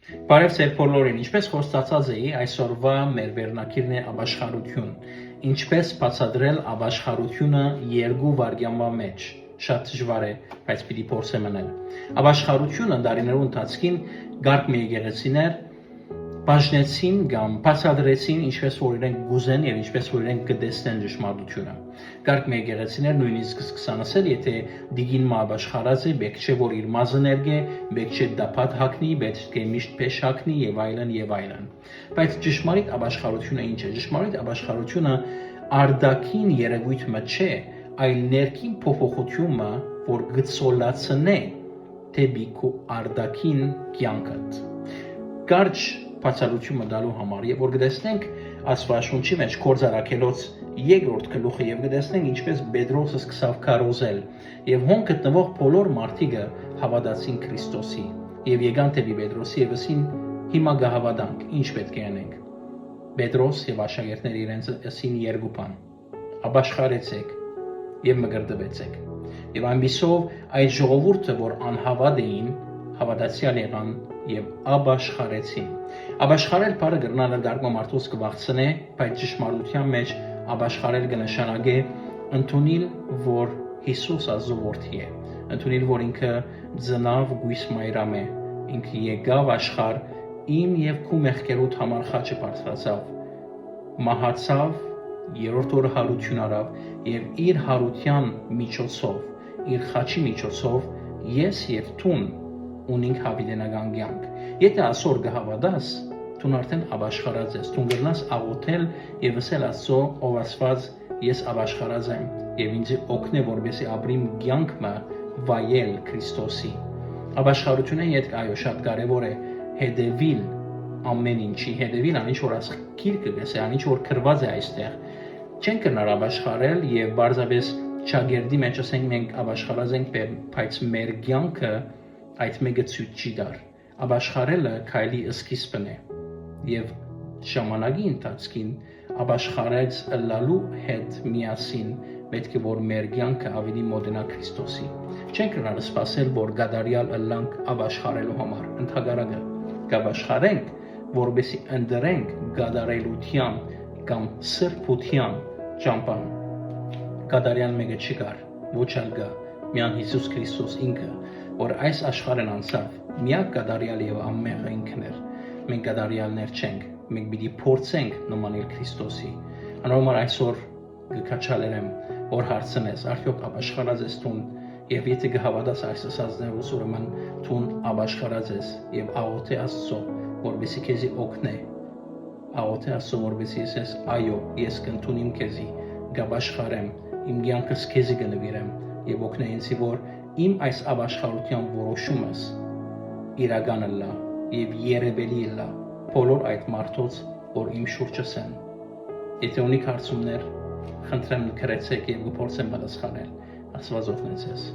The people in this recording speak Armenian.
Բարև ձեր բոլորին, ինչպես խոստացած էի, այսօրվա մեր վերնագիրն է ապաշխարություն, ինչպես բացատրել ապաշխարությունը երկու վայրկյանվա մեջ, շատ դժվար է, բայց պիտի փորձեմ անել։ Ապաշխարությունը դարիներու ընթացքին գարկ մի եկեղեցիներ բաժնեցին կամ բացատրեցին ինչպես որ իրենք գուզեն եւ ինչպես որ իրենք կտեսնեն ճշմարտությունը։ Գարկ մի եկեղեցիներ նույնիսկ սկսան ասել, եթե դիգին ապաշխարած է, բեք չէ որ իր մազը ներգե, բեք չէ դապատ հակնի, բեք չէ միշտ փեշ հակնի եւ այլն եւ այլն։ Բայց ճշմարիտ ապաշխարությունը ինչ է։ Ճշմարիտ ապաշխարությունը արդակին երևույթը չէ, այլ ներքին փոփոխությունը, որ գծոլացնե թեպի քո արդակին կյանքդ։ Կարճ բացառությունը տալու համար եւ որ գտեսնենք Աստվածաշունչի մեջ Գործարաքելոց երկրորդ գլուխը եւ գտեսնենք ինչպես Պետրոսը սկսավ քարոզել եւ հոն գտնվող բոլոր մարդիկը հավատացին Քրիստոսի եւ եկան դեպի Պետրոսի եւ ասին հիմա գահավատանք ինչ պետք է անենք Պետրոս եւ աշակերտները իրենց ասին երկու բան ապաշխարեցեք եւ մգրտվեցեք եւ այնպիսով այդ ժողովուրդը որ անհավատ էին հավատացյալ եղան եւ ապաշխարեցին Ապաշխարել բառը գրնալը դառնում մարդուց կվախցնե, բայց ճշմարտության մեջ ապաշխարել կնշանակե ընդունել, որ Հիսուս ազգորդի է, ընդունել, որ ինքը ծնավ գույս մայրամ է, ինքը եկավ աշխարհ իմ եւ քու մեղքերուդ համար խաչը բարձրացավ, մահացավ, երրորդ օրը հարություն արավ եւ իր հարության միջոցով, իր խաչի միջոցով ես եւ տուն ունենք հավիտենական կյանք։ Եթե այսօր կհավատաս, դու արդեն ապաշխարած ես, դու կգնաս աղոթել եւ ասել Աստծո, ով Աստված, ես ապաշխարած եմ եւ ինձ օգնե որպեսզի ապրիմ կյանքը վայել Քրիստոսի։ Ապաշխարությունը իդ այո շատ կարեւոր է հետևիլ ամեն ինչի, հետևիլ անիշ որ ասկիրքը գսե, անիշ որ քրված է այստեղ։ Չեն կնար ապաշխարել եւ բարձրապես ճագերդի մեջ ասենք մենք ապաշխարած ենք, բայց մեր կյանքը այդ մեկը ցույց չի դար։ Ապաշխարելը քայլի սկիզբն է եւ ժամանակի ընթացքին ապաշխարած լալու հետ միասին պետք է որ մեր կյանքը ավելի մոտենա Քրիստոսի։ Չենք կարող սպասել որ գադարյալ ըլլանք ապաշխարելու համար, ընդհակառակը կապաշխարենք, որովհետեւ ընդրենք գադարելության կամ սրբության ճամփան։ Գադարյալ մեկը չկար, ոչ այլ գա, միայն Հիսուս Քրիստոս ինքը, որ այս աշխարհն անցավ, միակ գադարյալ եւ ամենը ինքն էր։ Մենք գադարյալներ չենք, մենք պիտի փորձենք նմանել Քրիստոսի։ Անորմալ այսօր կքաչալերեմ, որ հարցնես, արդյոք ապաշխարած ես տուն, եւ եթե կհավատաս այս ասածներով, ուրեմն տուն ապաշխարած ես եւ աղոթե Աստծո, որպեսզի քեզի օգնե։ Աղոթե Աստծո, որպեսզի ասես, այո, ես կընդունիմ քեզի, կապաշխարեմ, իմ կյանքս քեզի կնվիրեմ եւ օգնե ինձ, որ իմ այս ապաշխարության որոշումս իրական լա եւ երևելի լա բոլոր այդ մարդոց, որ իմ շուրջս են։ Եթե ունիք հարցումներ, խնդրեմ գրեցեք եւ կփորձեմ պատասխանել։ Աստված օգնի ձեզ։